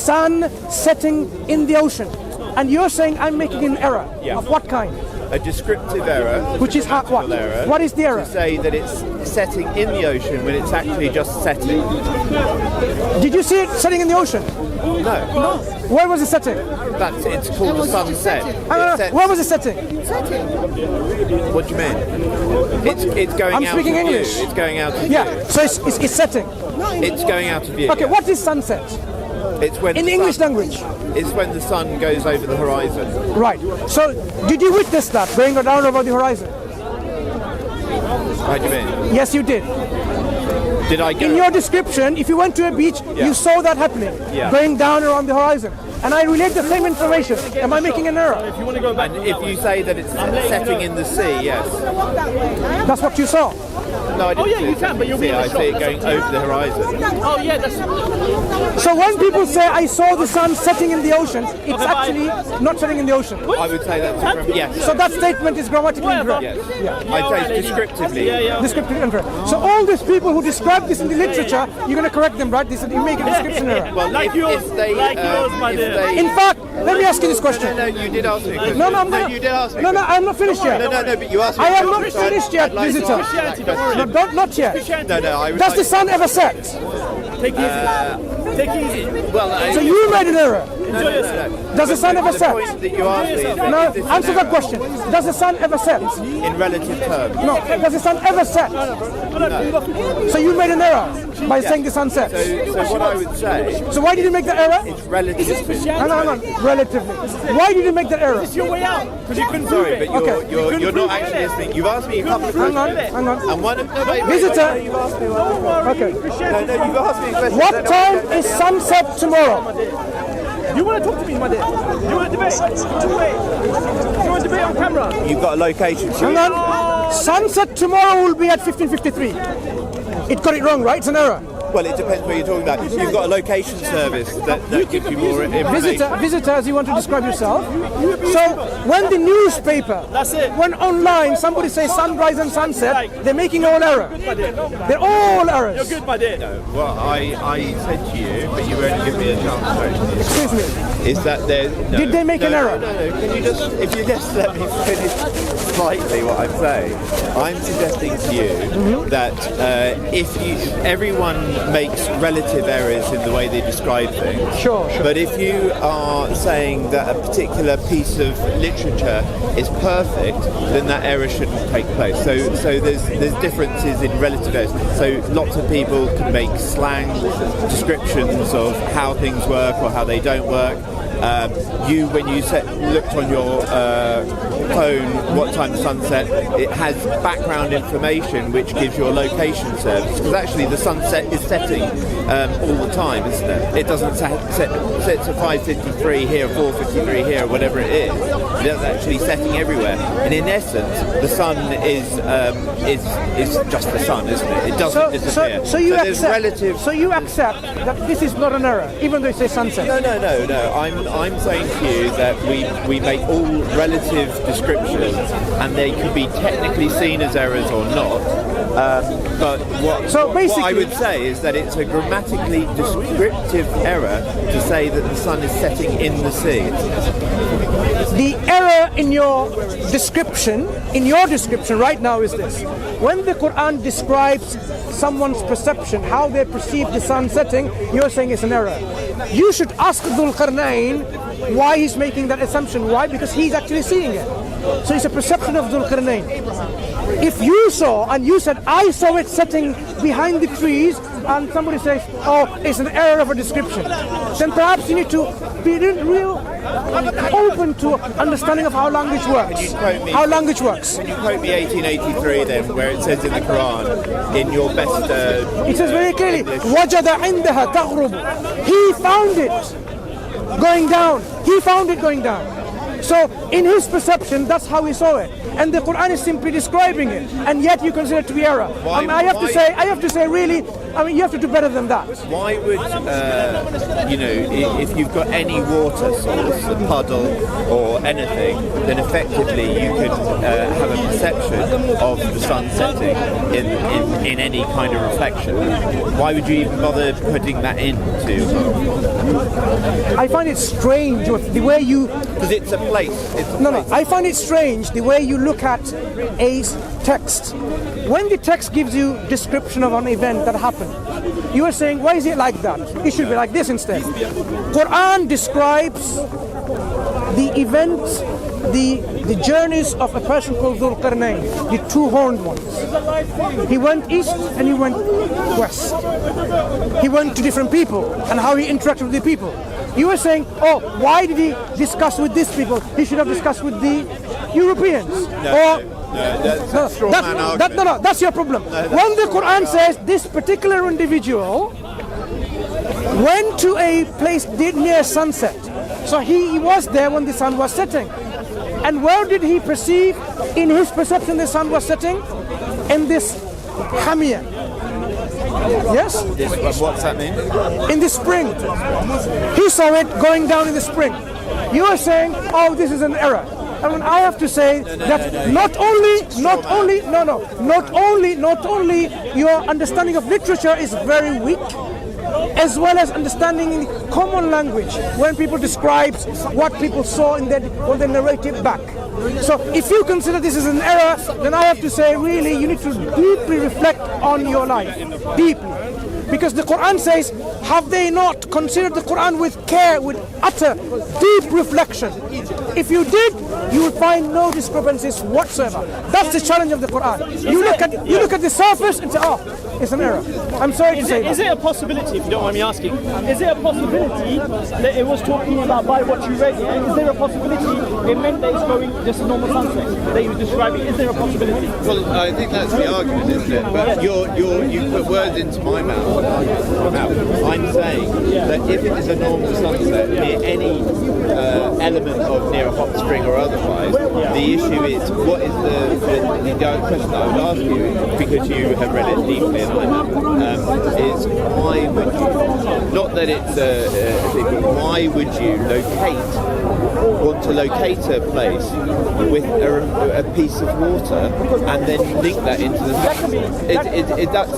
sun setting in the ocean. And you're saying I'm making an error. Yeah. Of what kind? A descriptive error. Which is what? Error, What is the error? to say that it's setting in the ocean when it's actually just setting. Did you see it setting in the ocean? No. Where was it setting? It's called the sunset. Where was it setting? What do you mean? It's going I'm out speaking of English. view. It's going out of view. Yeah, so it's setting. It's going out of view. Okay, what is sunset? It's when In the English language. It's when the sun goes over the horizon. Right. So, did you witness that, going down over the horizon? What do you mean? Yes, you did. Did I go? In your description, if you went to a beach, Yeah. you saw that happening, Yeah. going down around the horizon. And I relate the same information. Am I making an error? And if you say that it's setting in the sea, yes. That's what you saw. No, I didn't yeah, see you it can, but you'll be in I the see shop. it going over the horizon. Oh yeah, that's. So when people say I saw the sun setting in the ocean, it's actually not setting in the ocean. I would say that's yes. So that statement is grammatically incorrect. Yes. Yeah. I'd say descriptively. Descriptive incorrect. So all these people who describe this in the literature, you're going to correct them, right? They said you make a description error. Well, Like if, yours, if they, like yours, my if dear. they, In fact, let me ask you this question. No, you did ask me a question. No, I'm not. you did ask me. No, I'm not finished yet. No, but you asked me. I a am not question, so finished yet, I'd like to visitor. ask that question. No, not yet. No, I would Does like the sun ever set? Take easy. Take easy. Well, So you made an error. Enjoy yourself. Does the sun ever the set? point that you asked me is No, that this is answer that question. Does the sun ever set? in relative terms. No, does the sun ever set? So you made an error by saying the sun sets. So what I would say, So why did you make the error? it's relative. Hang on. Relatively. Why did you make that error? It's your way out because you couldn't Sorry, prove but it. you're not actually listening. You've asked me a couple of questions. Hang on. And one of no, wait, Visitor. wait, you've asked me one. Okay. No, you've asked me a question. What time is sunset tomorrow? You want to talk to me, my dear? You want to debate? You want to debate on camera? You've got a location. Hang on. Sunset tomorrow will be at 15:53. It got it wrong, right? It's an error. Well, it depends what you're talking about. You've got a location service that gives you more information. Visitors, you want to describe yourself? So when the newspaper That's it. went online, somebody says sunrise and sunset, they're making all error. They're all errors. You're good, my dear. Well, I said to you, but you won't give me a chance to actually. Excuse me. Is that there? No, Did they make an error? No. Can you just, if you just let me finish slightly what I'm saying, I'm suggesting to you that if everyone makes relative errors in the way they describe things. Sure. But if you are saying that a particular piece of literature is perfect, then that error shouldn't take place. So there's differences in relative errors. So lots of people can make slang descriptions of how things work or how they don't work. When you looked on your phone what time the sun set, it has background information which gives your location service, because actually the sunset is setting all the time, isn't it? It doesn't set to 5:53 here, 4:53 here, whatever it is. It's actually setting everywhere, and in essence the sun is just the sun, isn't it? It doesn't disappear. So you there's accept. relative. So you accept that this is not an error, even though it says sunset. No. I'm saying to you that we make all relative descriptions, and they can be technically seen as errors or not. But what I would say is that it's a grammatically descriptive error to say that the sun is setting in the sea. The error in your description right now is this. When the Quran describes someone's perception, how they perceive the sun setting, you're saying it's an error. You should ask Dhul Qarnayn why he's making that assumption. Why? Because he's actually seeing it. So it's a perception of Dhul Qarnayn. If you saw and you said, I saw it setting behind the trees, and somebody says, oh, it's an error of a description, then perhaps you need to be real open to understanding of how language works. How language works. Can you quote me 1883 then, where it says in the Quran, in your best... it says very clearly, وَجَدَ عِنْدَهَا تَغْرُبُ. He found it going down. He found it going down. So in his perception, that's how he saw it. And the Quran is simply describing it. And yet you consider it to be error. I have to say, really, I mean, you have to do better than that. Why would, if you've got any water source, a puddle or anything, then effectively you could have a perception of the sun setting in any kind of reflection. Why would you even bother putting that into? I find it strange the way you... Because it's a place. I find it strange the way you look at a text. When the text gives you description of an event that happened, you are saying, why is it like that? It should be like this instead. Quran describes the events, the journeys of a person called Dhul Qarnayn, the two horned ones. He went east and he went west. He went to different people and how he interacted with the people. You were saying, oh, why did he discuss with these people? He should have discussed with the Europeans. That's your problem. When the Quran says this particular individual went to a place near sunset, so he was there when the sun was setting. And where did he perceive in his perception the sun was setting? In this hamia. Yes? What's that mean? In the spring. He saw it going down in the spring. You are saying, oh, this is an error. I mean, I have to say that not only your understanding of literature is very weak, as well as understanding common language when people describe what people saw when they narrate it back. So if you consider this is an error, then I have to say really you need to deeply reflect on your life, deeply. Because the Quran says, have they not considered the Quran with care, with utter, deep reflection? If you did, you would find no discrepancies whatsoever. That's the challenge of the Quran. You look at the surface and say, oh, it's an error. I'm sorry to say that. Is it a possibility, if you don't mind me asking, is it a possibility that it was talking about by what you read here? Is there a possibility it meant that it's going just a normal sunset that he was describing? Is there a possibility? Well, I think that's the argument, isn't it? But you put words into my mouth. I'm saying that if it is a normal sunset near any element of near a hot spring or otherwise, the issue is what is the question I would ask you, because you have read it deeply and I haven't, is why would you, not that it's why would you want to locate a place with a piece of water and then link that into the that's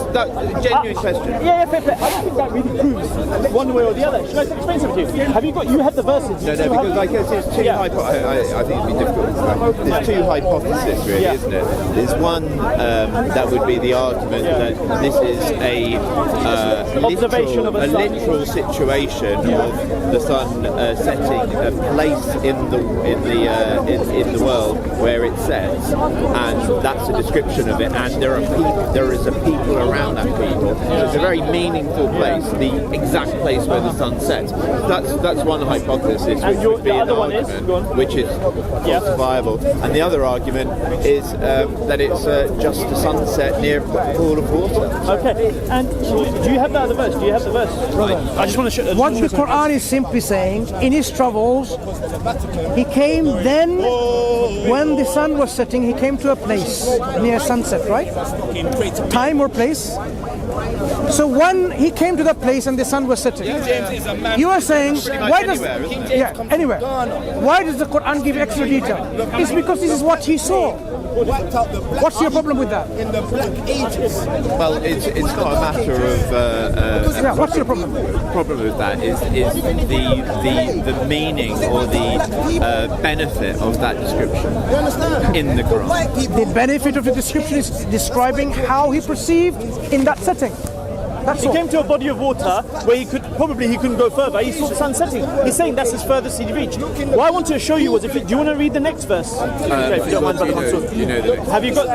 genuine question. I don't think that really proves one way or the other. Should I explain something to you? You had the verses? No, because I guess it's two I think it'd be difficult. There's two hypotheses really, isn't it? There's one that would be the argument that this is a literal situation of the sun setting, a place in the world where it sets, and that's a description of it. And there is a people around that people. So it's a very meaningful place, the exact place where the sun sets. That's one hypothesis, which would be an argument, which is viable. And the other argument is that it's just a sunset near a pool of water. Okay, and do you have that other verse? Do you have the verse? Right. I just want to show. What the Quran is simply saying, in his travels, he came then, when the sun was setting, he came to a place near sunset, right? Time or place? So when he came to that place and the sun was setting, you are saying, why does anywhere? Why does the Quran give extra detail? It's because this is what he saw. What's your problem with that? In the Black Ages. Well, it's not a matter of. What's your problem? The problem with that is the meaning or the benefit of that description in the Quran. The benefit of the description is describing how he perceived in that setting. He came to a body of water where he couldn't go further. He saw the sun setting. He's saying that's his furthest he reached. What I want to show you was, do you want to read the next verse? If you don't mind, Mansur. Have you got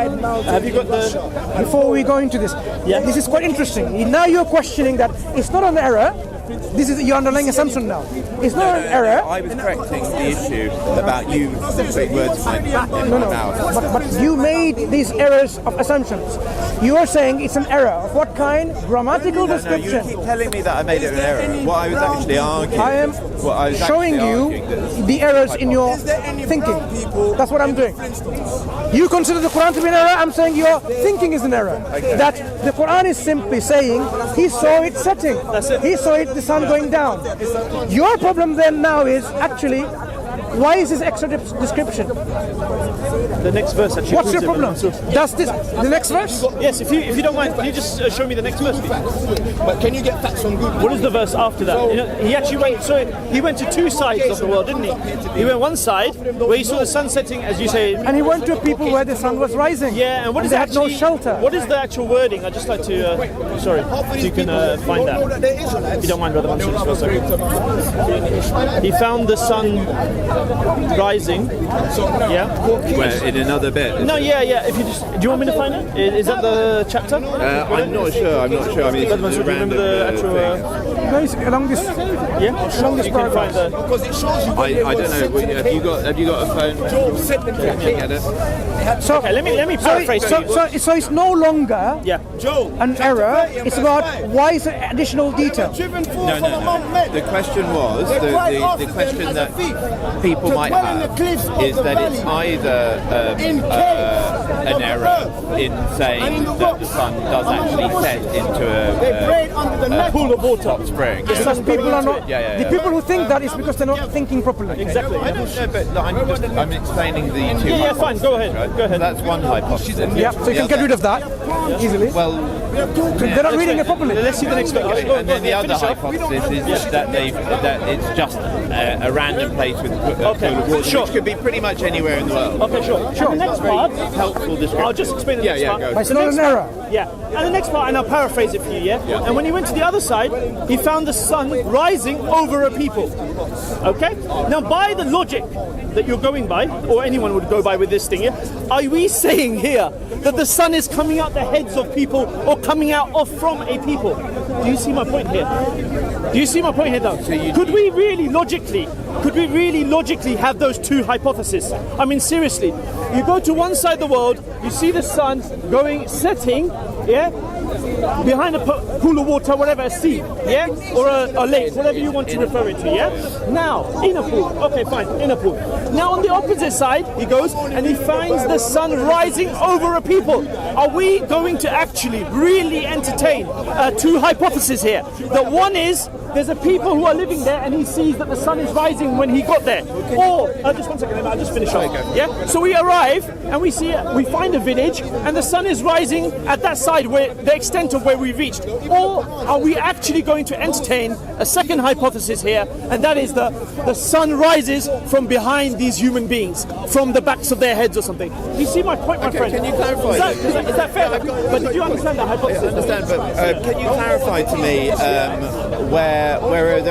the? Before we go into this, this is quite interesting. Now you're questioning that it's not an error. This is your underlying assumption now. It's not an error. I was correcting the issue about you putting words in my mouth. But you made these errors of assumptions. You are saying it's an error. Of what kind? Grammatical No, description. you keep telling me that I made it an error. What I was actually arguing. I am showing you the errors in your thinking. That's what I'm doing. You consider the Quran to be an error. I'm saying your thinking is an error. Okay. That the Quran is simply saying he saw it setting. He saw it, the sun going down. Your problem then now is actually, why is this extra description? The next verse actually. What's your problem? Does this the next verse? Yes, if you don't mind, can you just show me the next verse, please? But can you get facts on Google? What is the verse after that? You know, he actually went. So he went to two sides of the world, didn't he? He went one side where he saw the sun setting, as you say. And he went to people where the sun was rising. Yeah, and what is they actually? had no shelter. What is the actual wording? I'd just like to. Sorry, if you can find that. If you don't mind, brother Mansur, just for a second. He found the sun rising. Yeah. Where, in another bit. No, yeah. If you just, do you want me to find it? Is that the chapter? I'm not sure. I mean, Brother Mansur, do you remember the actual? No, it's along this. Yeah, along this you can find paragraph. the. Because it shows you. I don't know. Have you got a phone? Job said the Can you get it? So, Okay, let me paraphrase to you. so it's no longer Yeah. Joe. an error. It's about why is there additional detail. Driven forth No, from no, among no. men. The question was, They cried after the them question as a that thief. people To might dwell in have the cliffs of is the that it's valley. either In an error in And saying in the that the rocks. sun does actually set into They prayed under the a net. Pool of water. hot spring. Some people are not. Yeah. The people who think that is because they're not thinking properly. Exactly. I don't know, but I'm explaining the two. Yeah, fine. Go ahead. hypotheses, right? Go ahead. That's one hypothesis. Yeah, so you can get rid of that easily. Well, They're not reading it properly. Let's see the next one. okay, and then the other Finish off. hypothesis is that it's just a random place with Okay, pool of water, sure. which could be pretty much anywhere in the world. Okay, sure. And the next part, Helpful description. I'll just explain the next part. go. But it's The not next an error. Yeah, and the next part, and I'll paraphrase it for you, yeah? And when he went to the other side, he found the sun rising over a people. Okay? Now, by the logic that you're going by, or anyone would go by with this thing here, are we saying here that the sun is coming out the heads of people or coming out of from a people? Do you see my point here? Do you see my point here, though? Could we really logically have those two hypotheses? I mean, seriously, you go to one side of the world, you see the sun setting, yeah, behind a pool of water, whatever, a sea, yeah, or a lake, whatever you want to refer it to, yeah. Now, in a pool, okay, fine, in a pool. Now, on the opposite side, he goes and he finds the sun rising over a people. Are we going to actually really entertain two hypotheses here? The one is, there's a people who are living there and he sees that the sun is rising when he got there. Or, just one second, I'll just finish off. Yeah? So we arrive and we find a village and the sun is rising at that side where the extent of where we reached. Or are we actually going to entertain a second hypothesis here, and that is the sun rises from behind these human beings, from the backs of their heads or something. Do you see my point, my friend? Can you clarify Is that fair? But did you understand that hypothesis? I understand, but can you clarify to me wherever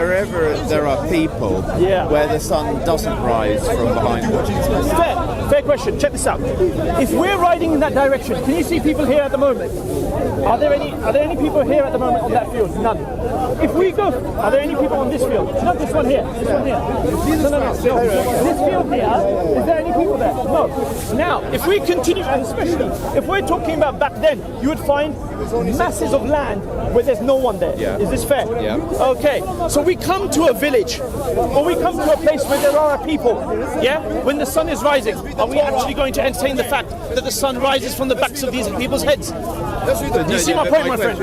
there are people where the sun doesn't rise from behind them? Fair question. Check this out. If we're riding in that direction, can you see people here at the moment? Are there any people here at the moment on that field? None. If we go, are there any people on this field? Not this one here. This one here. No. This field here. Is there any people there? No. Now, if we continue, and especially if we're talking about back then, you would find masses of land where there's no one there. Yeah. Is this fair? Yeah. Okay. So we come to a village, or we come to a place where there are people. Yeah. When the sun is rising, are we actually going to entertain the fact that the sun rises from the backs of these people's heads? You see my point, my friend?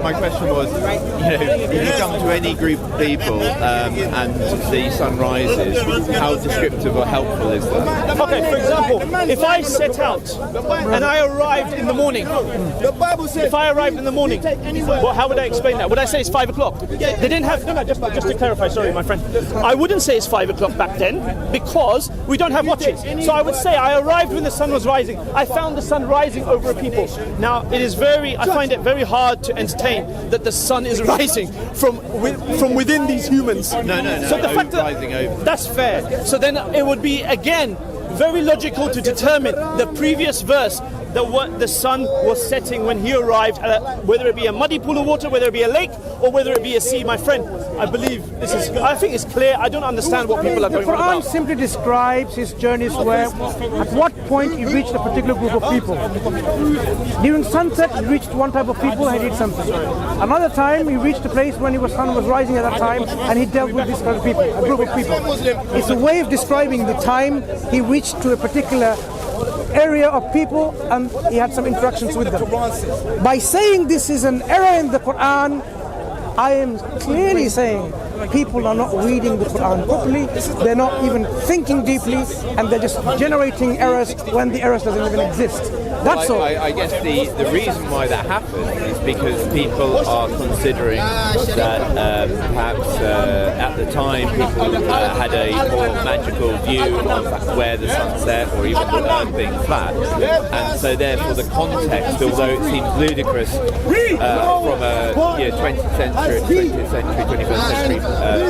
My question was, if you come to any group of people and the sun rises, how descriptive or helpful is that? Okay, for example, if I set out and I arrived in the morning, if I arrived in the morning, well, how would I explain that? Would I say it's 5 o'clock? They didn't have, just to clarify, sorry, my friend. I wouldn't say it's 5 o'clock back then because we don't have watches. So I would say I arrived when the sun was rising. I found the sun rising over a people. Now, I find it very hard to entertain that the sun is rising from within these humans. No. So the fact that Rising over. that's fair. So then it would be again very logical to determine the previous verse the sun was setting when he arrived, whether it be a muddy pool of water, whether it be a lake, or whether it be a sea. My friend, I think it's clear. I don't understand what people are going on The Quran about. simply describes his journeys where, at what point he reached a particular group of people. During sunset, he reached one type of people and he did something. Another time, he reached a place when the sun was rising at that time and he dealt with this kind of people, a group of people. It's a way of describing the time he reached to a particular area of people and he had some interactions with them. By saying this is an error in the Quran, I am clearly saying people are not reading the Quran properly, they're not even thinking deeply, and they're just generating errors when the errors doesn't even exist. That's all. I guess the reason why that happens is because people are considering that perhaps at the time people had a more magical view of where the sun set or even the earth being flat, and so therefore the context, although it seems ludicrous from a 20th century, 21st century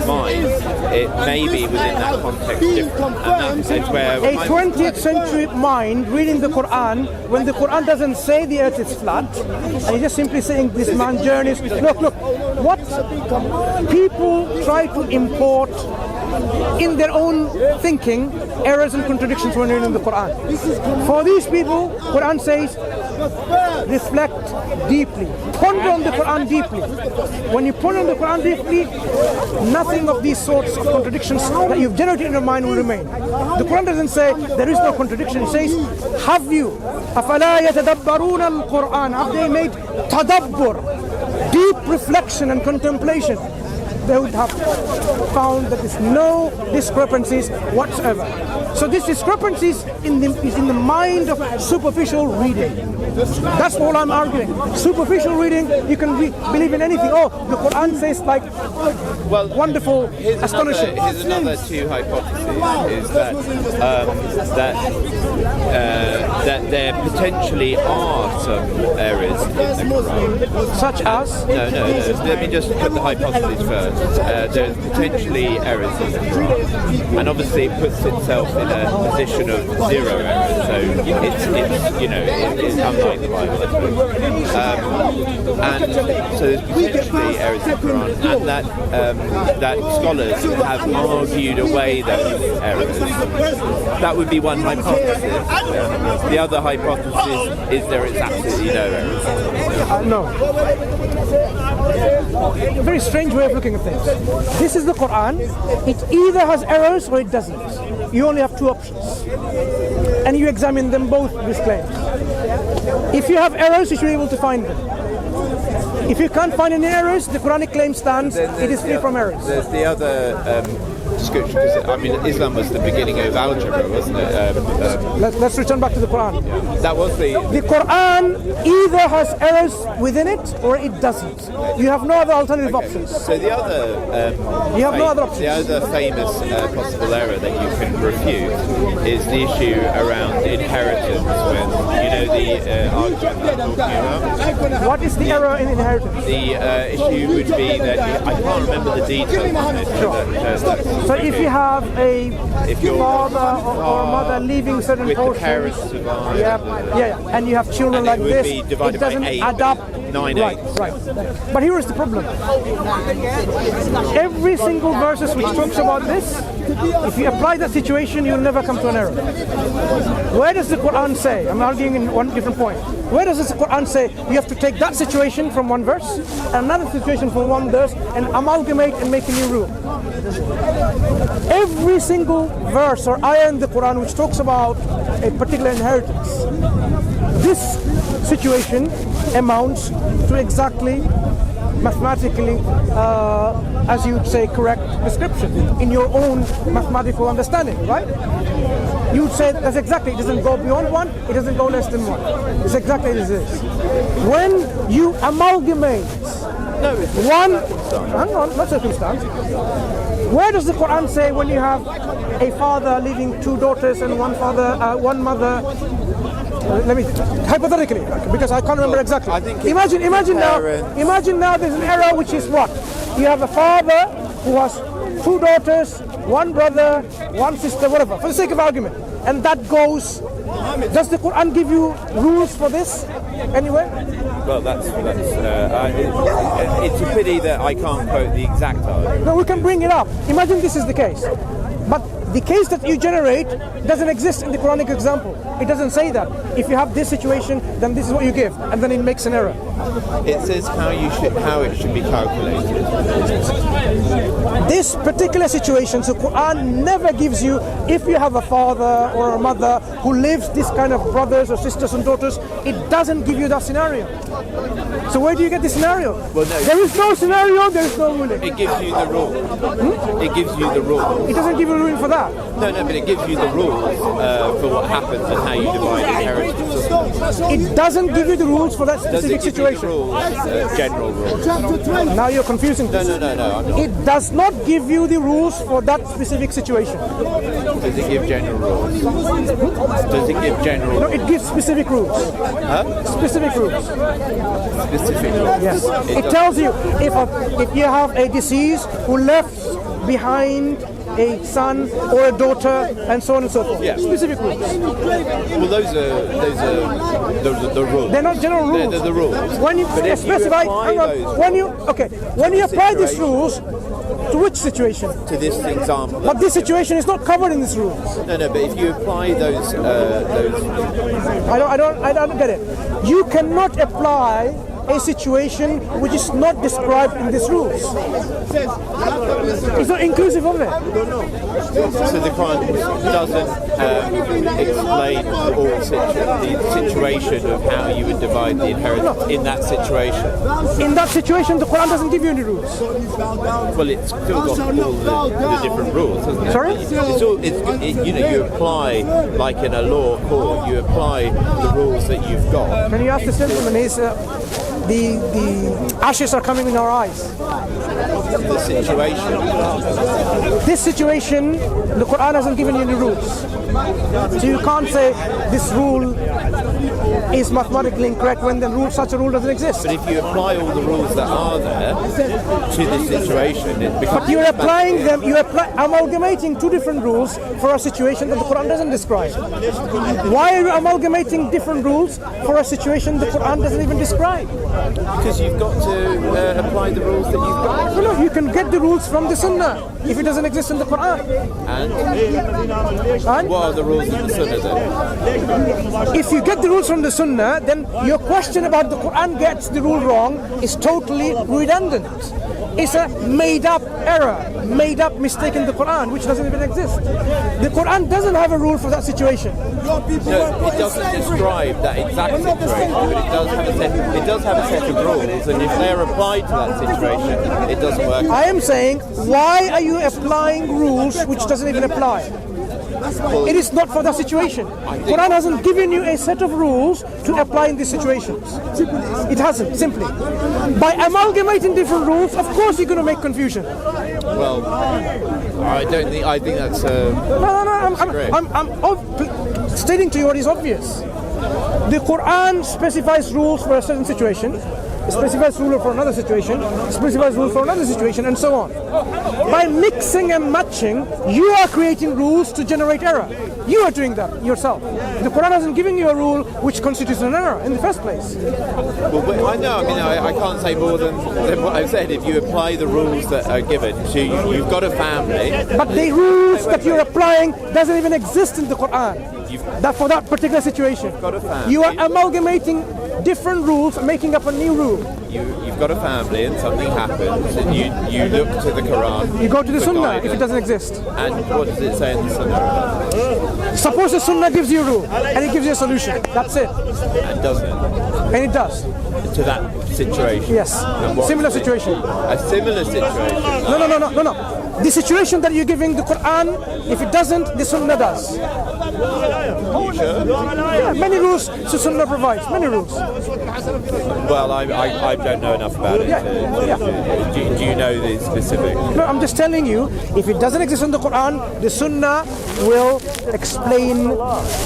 mind, it may be within that context different, and that is where A 20th century mind reading the Quran, when the Quran doesn't say the earth is flat, and he's just simply saying this man journeys. Look, what people try to import in their own thinking, errors and contradictions when reading the Quran. For these people, Quran says, reflect deeply, ponder on the Quran deeply. When you ponder on the Quran deeply, nothing of these sorts of contradictions that you've generated in your mind will remain. The Quran doesn't say there is no contradiction. It says, have you, أَفَلَا يَتَدَبَّرُونَ الْقُرْآنَ, have they made tadabbur, deep reflection and contemplation? They would have found that there's no discrepancies whatsoever. So this discrepancies is in the mind of superficial reading. That's all I'm arguing. Superficial reading, you can believe in anything. Oh, the Quran says like wonderful, astonishing. Here's another two hypotheses: is that there potentially are some errors in the Quran, Such as? No. Let me just put the hypothesis first. There's potentially errors in the Quran, and obviously it puts itself in a position of zero errors. So it's unlike the Bible, and so there's potentially errors in the Quran, and that scholars have argued away those errors. That would be one hypothesis. The other hypothesis is there is absolutely no errors. No. A very strange way of looking at things. This is the Quran. It either has errors or it doesn't. You only have two options. And you examine them both, these claims. If you have errors, you should be able to find them. If you can't find any errors, the Quranic claim stands, it is free from errors. There's the other description, because Islam was the beginning of algebra, wasn't it? Let's return back to the Quran. That was the Quran either has errors within it or it doesn't. You have no other alternative options. So the other You have no other options. The other famous possible error that you can refute is the issue around inheritance, when the argument that I'm talking about. What is the error in inheritance? The issue would be that I can't remember the details on it. So if you have a father or mother leaving certain with portions, the parents survive, and you have children and like it would this, be divided it doesn't by 8, add up. 9 Right. But here is the problem. Every single verse which talks about this, if you apply that situation, you'll never come to an error. Where does the Quran say? I'm arguing in one different point. Where does the Quran say you have to take that situation from one verse and another situation from one verse and amalgamate and make a new rule? Every single verse or ayah in the Quran which talks about a particular inheritance, this situation amounts to exactly, mathematically, as you would say, correct description in your own mathematical understanding, right? You would say that's exactly, it doesn't go beyond one, it doesn't go less than one. It's exactly as it is. When you amalgamate one, hang on, not circumstance. Where does the Quran say when you have a father leaving two daughters and one mother? Let me hypothetically, because I can't remember exactly. Imagine now there's an error which is what? You have a father who has two daughters, one brother, one sister, whatever, for the sake of argument, and that goes Does the Quran give you rules for this anywhere? Well, it's a pity that I can't quote the exact article. No, we can bring it up. Imagine this is the case. But the case that you generate doesn't exist in the Quranic example. It doesn't say that. If you have this situation, then this is what you give, and then it makes an error. It says how it should be calculated. This particular situation, so Quran never gives you, if you have a father or a mother who lives this kind of brothers or sisters and daughters, it doesn't give you that scenario. So where do you get the scenario? Well, no. There is no scenario, there is no ruling. It gives you the rule. It gives you the rule. It doesn't give you a ruling for that. No, but it gives you the rules for what happens and how you divide inheritance. It doesn't give you the rules for that Does it specific give situation. you the rules, general rules? Now you're confusing this. No, I'm not. It does not give you the rules for that specific situation. Does it give general rules? Does it give general No, rules? it gives specific rules. Huh? Specific rules. Specific rules? Yes. It tells you if you have a deceased who left behind a son or a daughter and so on and so forth. Yeah. Specific rules. Well, those are the rules. They're not general rules. They're the rules. When you But if specify, you apply hang on, those when you apply these situation- rules to which situation? to this example. But this situation is not covered in these rules. No, but if you apply those I don't get it. You cannot apply a situation which is not described in these rules. It's not inclusive of it. so the Quran doesn't explain the situation of how you would divide the inheritance in that situation. In that situation, the Quran doesn't give you any rules. Well, it's still got all the different rules, hasn't it? Sorry? You apply, like in a law court, you apply the rules that you've got. Can you ask the gentleman? The ashes are coming in our eyes. The situation. This situation, the Quran hasn't given you any rules. So you can't say this rule is mathematically incorrect when such a rule doesn't exist. But if you apply all the rules that are there to this situation, it becomes. But you're applying them, amalgamating two different rules for a situation that the Quran doesn't describe. Why are you amalgamating different rules for a situation the Quran doesn't even describe? Because you've got to apply the rules that you've got. No, you can get the rules from the Sunnah if it doesn't exist in the Quran. And And what are the rules in the Sunnah then? if you get the rules from the Sunnah, then your question about the Quran gets the rule wrong is totally redundant. It's a made-up error, made-up mistake in the Quran, which doesn't even exist. The Quran doesn't have a rule for that situation. No, it doesn't describe that exact situation, but it does have a set of rules, and if they're applied to that situation, it doesn't work. I am saying, why are you applying rules which doesn't even apply? It is not for that situation. Quran hasn't given you a set of rules to apply in these situations. It hasn't, simply. By amalgamating different rules, of course you're going to make confusion. Well, I think that's. I'm stating to you what is obvious. The Quran specifies rules for a certain situation, specifies rules for another situation, specifies rules for another situation, and so on. By mixing and matching, you are creating rules to generate error. You are doing that yourself. The Quran hasn't given you a rule which constitutes an error in the first place. Well, I know. I can't say more than what I've said. If you apply the rules that are given to you, you've got a family. But the rules that you're applying doesn't even exist in the Quran. That for that particular situation. Got a family. You are amalgamating different rules, making up a new rule. You've got a family, and something happens, and you look to the Quran. You go to the for Sunnah guidance. if it doesn't exist. And what does it say in the Sunnah? Suppose the Sunnah gives you a rule and it gives you a solution. That's it. And doesn't And it does. to that situation. Yes. And what Similar is it? situation. A similar situation. No. The situation that you're giving the Quran, if it doesn't, the Sunnah does. You sure? Yeah, many rules the Sunnah provides. Many rules. Well, I don't know enough about it. Do you know the specific? No, I'm just telling you, if it doesn't exist in the Quran, the Sunnah will explain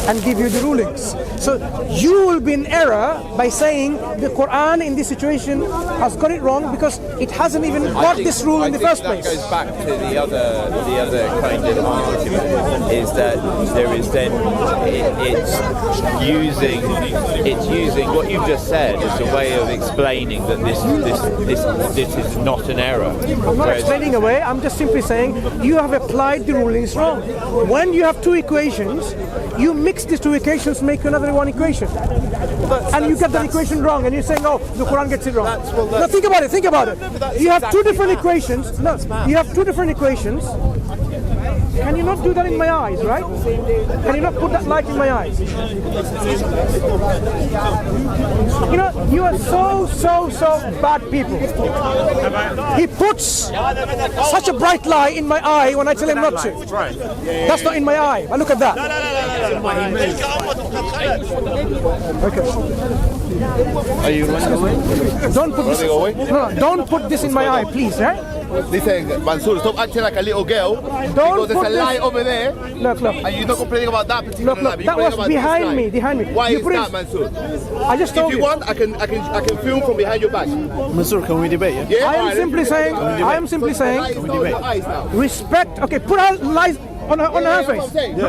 and give you the rulings. So you will be in error by saying the Quran in this situation has got it wrong because it hasn't even got this rule in the first place. That goes back to the other kind of argument is that there is then it's using what you've just said as a way of explaining that this is not an error. I'm not explaining away. I'm just simply saying you have applied the rulings wrong. When you have two equations, you mix these two equations, make another one equation, and you get that equation wrong, and you're saying, "Oh, the Quran gets it wrong." Now think about it. Think about it. You have two different equations. No, you have two different equations. Can you not do that in my eyes, right? Can you not put that light in my eyes? You know, you are so bad people. He puts such a bright light in my eye when I tell him not to. That's not in my eye. But look at that. Okay. Are you running away? Don't put this. No, don't put this in my eye, please, right? Listen, Mansur, stop acting like a little girl. Don't because there's put a this- light over there. Look. And you're not complaining about that particular light. Look, that was behind me, Why You is put it- that, Mansur? I just told If you want, I can film from behind your back. Mansur, can we debate? Yeah? Yeah, I am alright, simply let's do saying, it. I am simply saying, Light is not in your eyes now. respect. Okay, put her lies on her That's what face. I'm saying.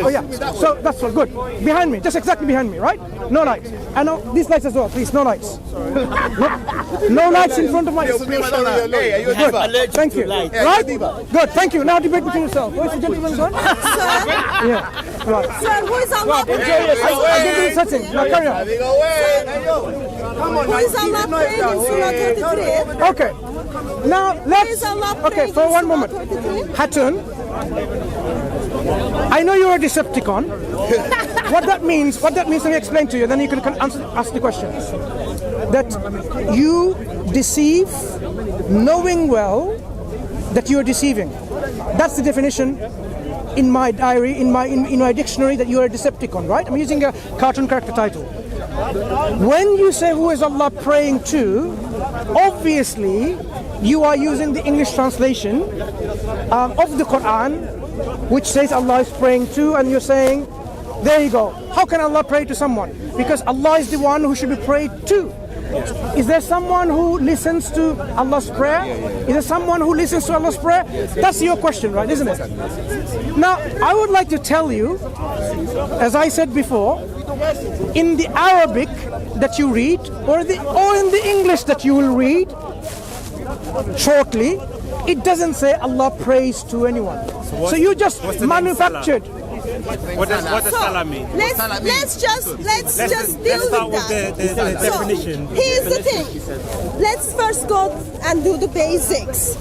Oh yeah. So that's all good. Behind me, just exactly behind me, right? No lights. And now these lights as well, please. No lights. No lights in front of my. Hey, are you a diva? Good. Thank you. Right? Good. Thank you. Now debate between yourself. Where's the gentleman's one? Yeah. Right. Sir, who is Allah? I did the setting. Now carry on. Who is Allah praying in Surah 33? Okay. Now let's. Is Allah Okay, praying for in one Surah moment. 33? Hatun, I know you're a Decepticon. What that means, let me explain to you, then you can ask the question. That you deceive knowing well that you are deceiving. That's the definition in my diary, in my dictionary, that you are a Decepticon, right? I'm using a cartoon character title. When you say who is Allah praying to, obviously you are using the English translation of the Quran, which says Allah is praying to, and you're saying, there you go. How can Allah pray to someone? Because Allah is the one who should be prayed to. Is there someone who listens to Allah's prayer? Is there someone who listens to Allah's prayer? That's your question, right, isn't it? Now, I would like to tell you, as I said before, in the Arabic that you read, or in the English that you will read shortly, it doesn't say Allah prays to anyone. So you just manufactured. What does salah mean? Let's just deal start with that. with the definition. Here's the thing. Let's first go and do the basics.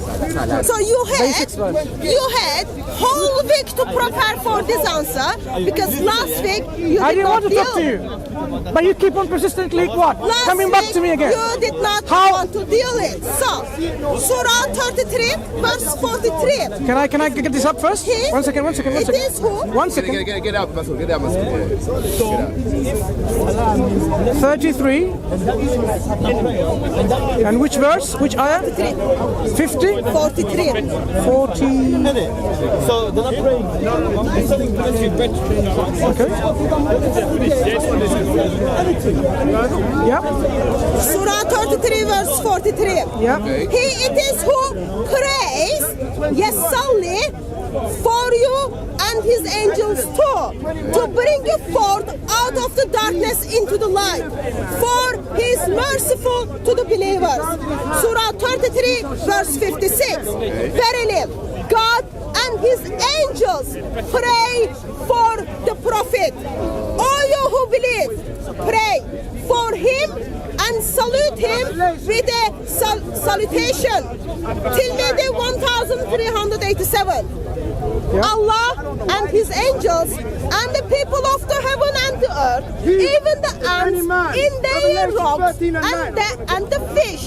So you had whole week to prepare for this answer, because last week you I did didn't not want to deal. talk to you, but you keep on persistently Last coming back week, to me again. You did not How? want to deal it. So, Surah 33, verse 43. Can I get this up first? He- One second. It is who? One second. Get out, Mansur. Get out, Mansur. Yeah. 33. And which verse? Which ayah? 50? 43. 40. So they're not praying. Okay. Yeah. Surah 33, verse 43. Yeah. He it is who prays, yes, solely for you and his angels too, to bring you forth out of the darkness into the light. For he is merciful to the believers. Surah 33, verse 56. Verily, God and his angels pray for the prophet. All you who believe, pray for him and salute him with a salutation. Till Mayday 1387. Allah and his angels and the people of the heaven and the earth, even the ants in their rocks and the fish,